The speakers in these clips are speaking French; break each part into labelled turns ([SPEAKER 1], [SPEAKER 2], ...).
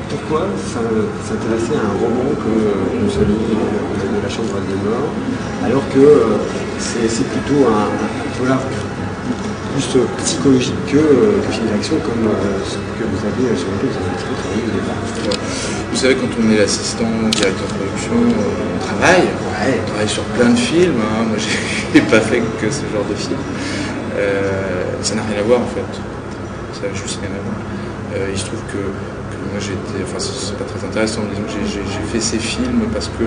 [SPEAKER 1] pourquoi s'intéresser à un roman comme celui de La Chambre des Morts, alors que c'est plutôt un polar plus psychologique que film d'action, comme ce que vous avez sur lequel vous avez un petit peu travaillé au départ.
[SPEAKER 2] Vous savez, quand on est l'assistant directeur de production, on travaille sur plein de films. Hein. Moi, j'ai pas fait que ce genre de film. Ça n'a rien à voir en fait. Ça n'a juste rien à voir. Il se trouve que moi j'étais. Enfin, c'est pas très intéressant. Disons que j'ai fait ces films parce que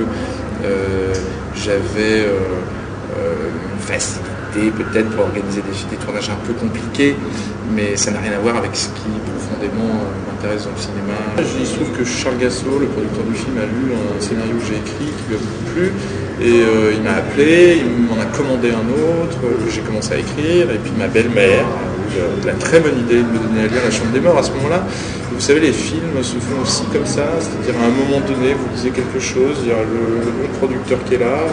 [SPEAKER 2] j'avais une facilité peut-être pour organiser des tournages un peu compliqués, mais ça n'a rien à voir avec ce qui profondément m'intéresse dans le cinéma. Il se trouve que Charles Gassot, le producteur du film, a lu un scénario que j'ai écrit qui lui a beaucoup plu, et il m'a appelé, il m'en a commandé un autre, j'ai commencé à écrire, et puis ma belle-mère a eu la très bonne idée de me donner à lire La Chambre des Morts à ce moment-là. Vous savez, les films se font aussi comme ça, c'est-à-dire à un moment donné, vous lisez quelque chose, il y a le producteur qui est là,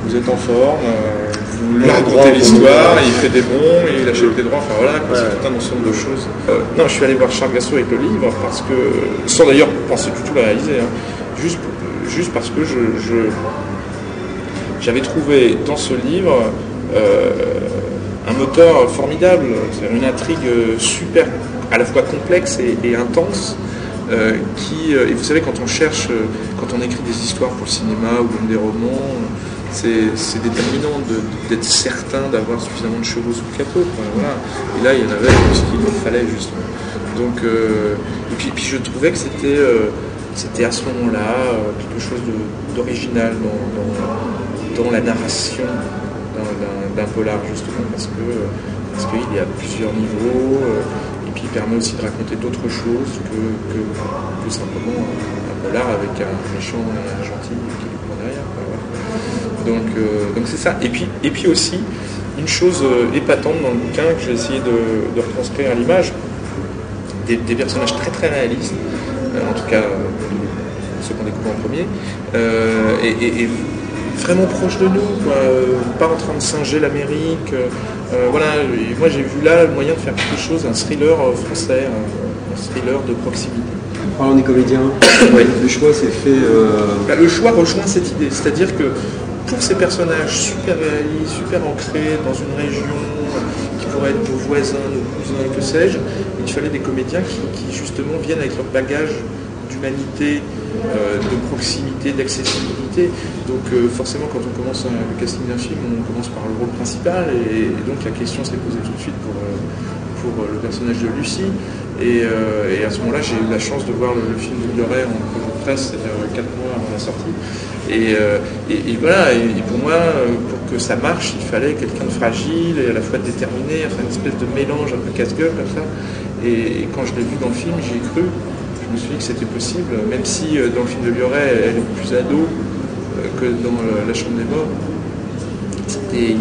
[SPEAKER 2] vous êtes en forme, vous lui racontez l'histoire, il fait des bons, et il achète des droits, enfin voilà, c'est tout un ensemble de choses. Non, je suis allé voir Charles Gassot avec le livre, parce que, sans d'ailleurs penser du tout la réaliser, hein, juste parce que j'avais trouvé dans ce livre un moteur formidable, c'est une intrigue super, à la fois complexe et intense, et vous savez, quand on cherche, quand on écrit des histoires pour le cinéma ou même des romans, c'est déterminant d'être certain d'avoir suffisamment de chevaux sous le capot. Voilà. Et là, il y en avait ce qu'il en fallait, justement. Donc, et puis je trouvais que c'était à ce moment-là quelque chose d'original dans la narration d'un polar, justement, parce qu'il y a plusieurs niveaux, et puis il permet aussi de raconter d'autres choses que simplement un polar avec un méchant et un gentil qui lui prend derrière. Donc c'est ça. Et puis aussi, une chose épatante dans le bouquin que j'ai essayé de retranscrire à l'image, des personnages très très réalistes, en tout cas ceux qu'on découvre en premier, et vraiment proches de nous, quoi, pas en train de singer l'Amérique. Voilà, et moi j'ai vu là le moyen de faire quelque chose, un thriller français, un thriller de proximité.
[SPEAKER 1] Parlons des comédiens, le choix s'est fait...
[SPEAKER 2] Le choix rejoint cette idée, c'est-à-dire que pour ces personnages super réalistes, super ancrés dans une région qui pourrait être nos voisins, nos cousins, que sais-je, il fallait des comédiens qui justement viennent avec leur bagage d'humanité, de proximité, d'accessibilité. Donc forcément, quand on commence le casting d'un film, on commence par le rôle principal, et donc la question s'est posée tout de suite pour le personnage de Lucie. Et à ce moment-là, j'ai eu la chance de voir le film de Lioré en presse, c'est-à-dire 4 mois avant la sortie. Et voilà, et pour moi, pour que ça marche, il fallait quelqu'un de fragile et à la fois déterminé, enfin une espèce de mélange un peu casse-gueule comme ça. Et quand je l'ai vu dans le film, j'y ai cru. Je me suis dit que c'était possible, même si dans le film de Lioré, elle est plus ado que dans La Chambre des Morts. C'était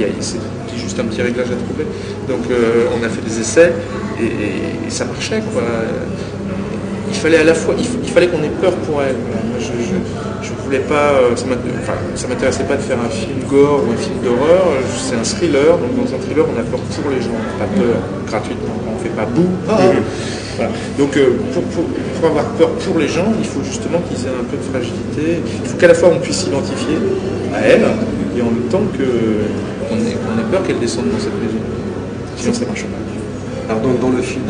[SPEAKER 2] juste un petit réglage à trouver. Donc on a fait des essais et ça marchait, quoi. Il fallait à la fois, il fallait qu'on ait peur pour elle. Moi, je voulais pas, ça m'intéressait pas de faire un film gore ou un film d'horreur. C'est un thriller, donc dans un thriller on a peur pour les gens, pas peur gratuitement, on fait pas bouh. Voilà. Donc pour avoir peur pour les gens, il faut justement qu'ils aient un peu de fragilité. Il faut qu'à la fois on puisse s'identifier à elle et en même temps qu'on ait peur qu'elle descende dans cette maison. Sinon ça marche pas.
[SPEAKER 1] Alors donc dans le film,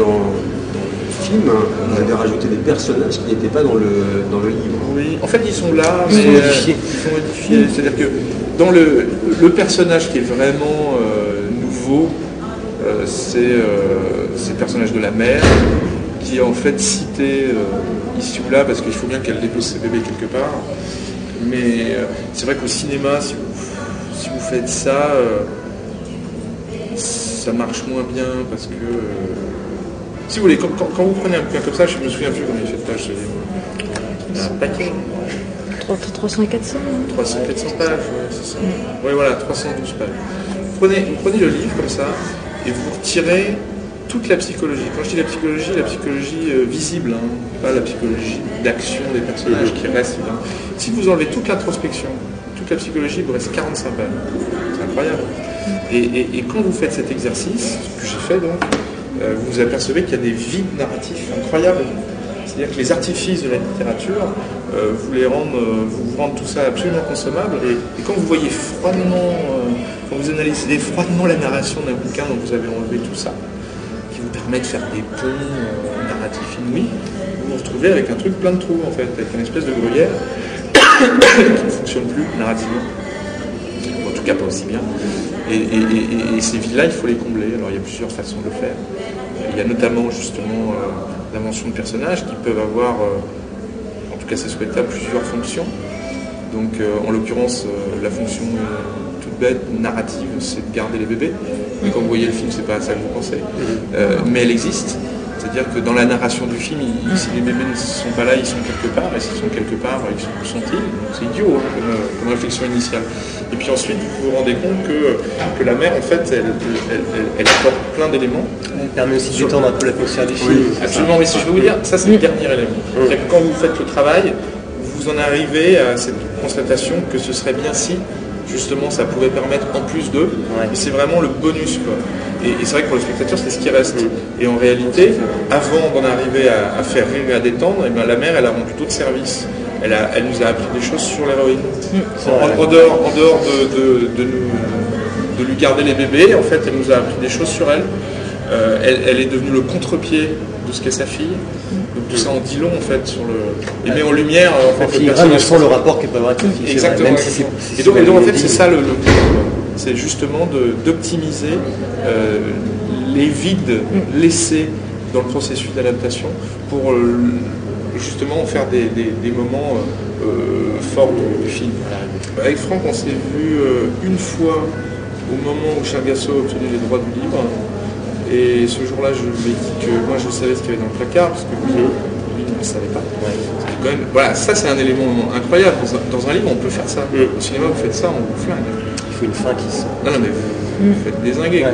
[SPEAKER 1] vous avez rajouté des personnages qui n'étaient pas dans le livre.
[SPEAKER 2] Oui, en fait ils sont là, mais ils sont modifiés. C'est-à-dire que dans le personnage qui est vraiment nouveau, c'est le personnage de la mère, qui est en fait cité ici ou là, parce qu'il faut bien qu'elle dépose ses bébés quelque part. Mais c'est vrai qu'au cinéma, si vous faites ça, ça marche moins bien, parce que... si vous voulez, quand vous prenez un bouquin comme ça, je me souviens plus combien il fait de pages. C'est un paquet.
[SPEAKER 3] 300 et 400.
[SPEAKER 2] 300, 400 pages, ouais, c'est ça. Oui, voilà, 312 pages. Vous prenez le livre comme ça, et vous retirez toute la psychologie. Quand je dis la psychologie visible, hein, pas la psychologie d'action des personnages qui restent. Hein. Si vous enlevez toute l'introspection, toute la psychologie, il vous reste 45 pages. C'est incroyable. Et quand vous faites cet exercice, ce que j'ai fait donc, vous vous apercevez qu'il y a des vides narratifs incroyables. C'est-à-dire que les artifices de la littérature, vous rendent tout ça absolument consommable. Et quand vous voyez froidement, quand vous analysez froidement la narration d'un bouquin dont vous avez enlevé tout ça, qui vous permet de faire des ponts narratifs inouïs, vous vous retrouvez avec un truc plein de trous, en fait, avec une espèce de gruyère qui ne fonctionne plus narrativement. En tout cas, pas aussi bien. Et ces vides-là, il faut les combler. Alors, il y a plusieurs façons de le faire. Il y a notamment, justement, l'invention de personnages qui peuvent avoir, en tout cas c'est souhaitable, plusieurs fonctions. Donc, en l'occurrence, la fonction toute bête, narrative, c'est de garder les bébés. Mais quand vous voyez le film, c'est pas à ça que vous pensez. Mais elle existe. C'est-à-dire que dans la narration du film, si les bébés ne sont pas là, ils sont quelque part, et s'ils sont quelque part, où sont-ils? C'est idiot comme réflexion initiale. Et puis ensuite, vous vous rendez compte que la mère, en fait, elle apporte plein d'éléments.
[SPEAKER 4] Elle permet aussi d'étendre un peu l'atmosphère du film.
[SPEAKER 2] Oui, absolument, mais si je veux vous dire, ça c'est le dernier élément. C'est-à-dire que quand vous faites le travail, vous en arrivez à cette constatation que ce serait bien si, justement, ça pouvait permettre en plus d'eux, et c'est vraiment le bonus, quoi. Et c'est vrai que pour le spectateur, c'est ce qui reste. Et en réalité, avant d'en arriver à faire rire et à détendre, et bien, la mère, elle a rendu d'autres services. Elle nous a appris des choses sur l'héroïne. En dehors de lui garder les bébés, en fait, elle nous a appris des choses sur elle. Elle est devenue le contre-pied de ce qu'est sa fille. Donc tout ça en dit long, en fait, sur le... Et met en lumière, en fait,
[SPEAKER 4] le personnage. On sent le rapport qui peut avoir avec la fille.
[SPEAKER 2] Exactement.
[SPEAKER 4] Même
[SPEAKER 2] et donc, en fait, c'est ça le c'est justement d'optimiser les vides laissés dans le processus d'adaptation pour justement en faire des moments forts du film. Avec Franck, on s'est vu une fois au moment où Charles Gassot a obtenu les droits du livre. Et ce jour-là, je lui ai dit que moi je savais ce qu'il y avait dans le placard, parce que lui ne le savait pas. Quand même, voilà, ça c'est un élément incroyable. Dans un livre, on peut faire ça. Au cinéma, vous faites ça, on vous flingue.
[SPEAKER 4] Il faut une fin qui sort.
[SPEAKER 2] Non, mais vous faites dézinguer.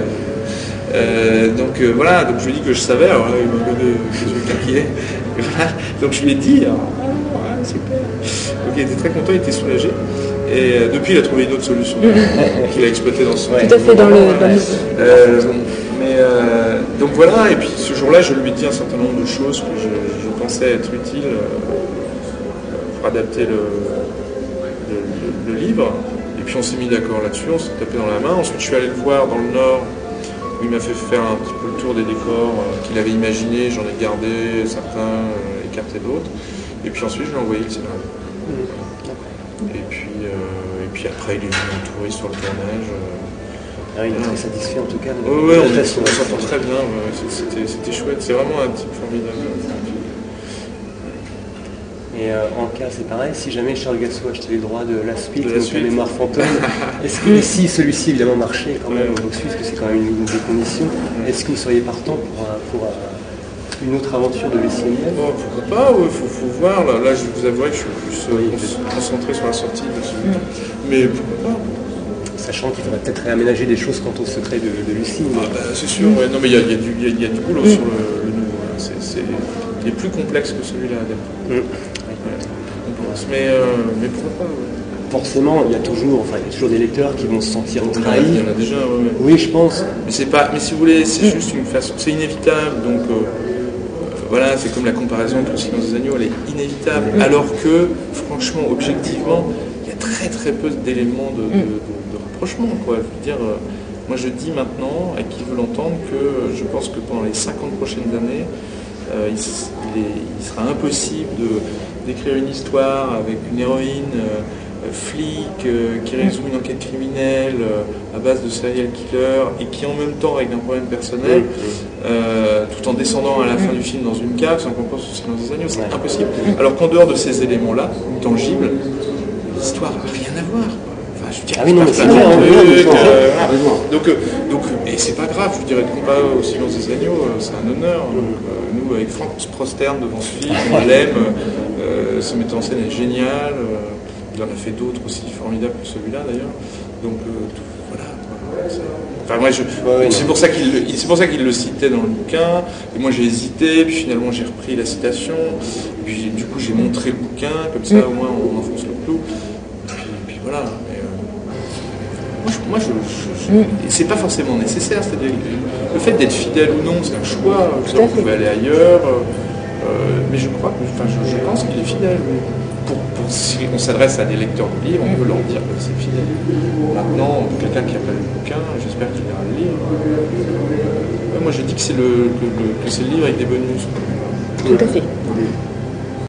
[SPEAKER 2] Donc voilà, donc je lui ai dit que je savais, alors là il m'a donné les yeux taquillés. Voilà. Donc je lui ai dit, super. Donc il était très content, il était soulagé. Et depuis il a trouvé une autre solution qu'il a exploitée dans son...
[SPEAKER 3] Tout à fait dans le...
[SPEAKER 2] donc voilà, et puis ce jour-là je lui ai dit un certain nombre de choses que je pensais être utiles pour adapter le livre. Et puis on s'est mis d'accord là-dessus, on s'est tapé dans la main. Ensuite je suis allé le voir dans le Nord, où il m'a fait faire un petit peu le tour des décors qu'il avait imaginés. J'en ai gardé certains, écarté d'autres. Et puis ensuite je lui ai envoyé le scénario. Et puis après il est venu en touriste sur le tournage.
[SPEAKER 4] Il est très satisfait en tout cas.
[SPEAKER 2] Oui, on s'entend très bien, c'était chouette, c'est vraiment un type formidable.
[SPEAKER 4] Et en cas, c'est pareil, si jamais Charles Gassot achetait les droits de la suite, donc la mémoire fantôme, est-ce que si celui-ci évidemment marchait quand même au Suisse, parce que c'est quand même une des conditions, est-ce que vous seriez partant pour une autre aventure de Lucie-Miel?
[SPEAKER 2] Pourquoi pas, il faut voir, là je vous avouerai que je suis plus concentré sur la sortie de celui-là, mais pourquoi pas?
[SPEAKER 4] Sachant qu'il faudrait peut-être réaménager des choses quant au secret de Lucie.
[SPEAKER 2] C'est sûr, non mais il y a du boulot sur le nouveau. Il est plus complexe que celui-là à adapter. Mais pourquoi pas?
[SPEAKER 4] Forcément, il y a toujours des lecteurs qui vont se sentir trahis.
[SPEAKER 2] Il y en a déjà,
[SPEAKER 4] Oui, je pense.
[SPEAKER 2] Mais si vous voulez, c'est juste une façon, c'est inévitable. Donc voilà, c'est comme la comparaison entre le Silence des agneaux, elle est inévitable. Alors que, franchement, objectivement, il y a très très peu d'éléments de rapprochement, quoi. Je veux dire, moi je dis maintenant, à qui veut l'entendre, que je pense que pendant les 50 prochaines années, il sera impossible d'écrire une histoire avec une héroïne flic qui résout une enquête criminelle à base de serial killer et qui en même temps règle un problème personnel tout en descendant à la fin du film dans une cave sans qu'on pense au Silence des agneaux. C'est impossible. Alors qu'en dehors de ces éléments-là, tangibles, l'histoire n'a rien à voir. Je veux dire, donc, et c'est pas grave, je dirais, de comparer au Silence des agneaux, c'est un honneur. Donc, nous, avec Franck, on se prosterne devant ce film, on l'aime, ce metteur en scène est génial, il en a fait d'autres aussi formidables que celui-là d'ailleurs. Donc voilà. C'est pour ça qu'il le citait dans le bouquin, et moi j'ai hésité, puis finalement j'ai repris la citation, et puis du coup j'ai montré le bouquin, comme ça au moins on enfonce le clou. Puis voilà. Moi, c'est pas forcément nécessaire, c'est-à-dire le fait d'être fidèle ou non, c'est un choix. Vous pouvez aller ailleurs. Mais je crois, je pense qu'il est fidèle. Si on s'adresse à des lecteurs de livres, on peut leur dire que c'est fidèle. Maintenant, quelqu'un qui n'a pas lu le bouquin, j'espère qu'il ira le lire. Moi, je dis que c'est le livre avec des bonus.
[SPEAKER 3] Tout à fait.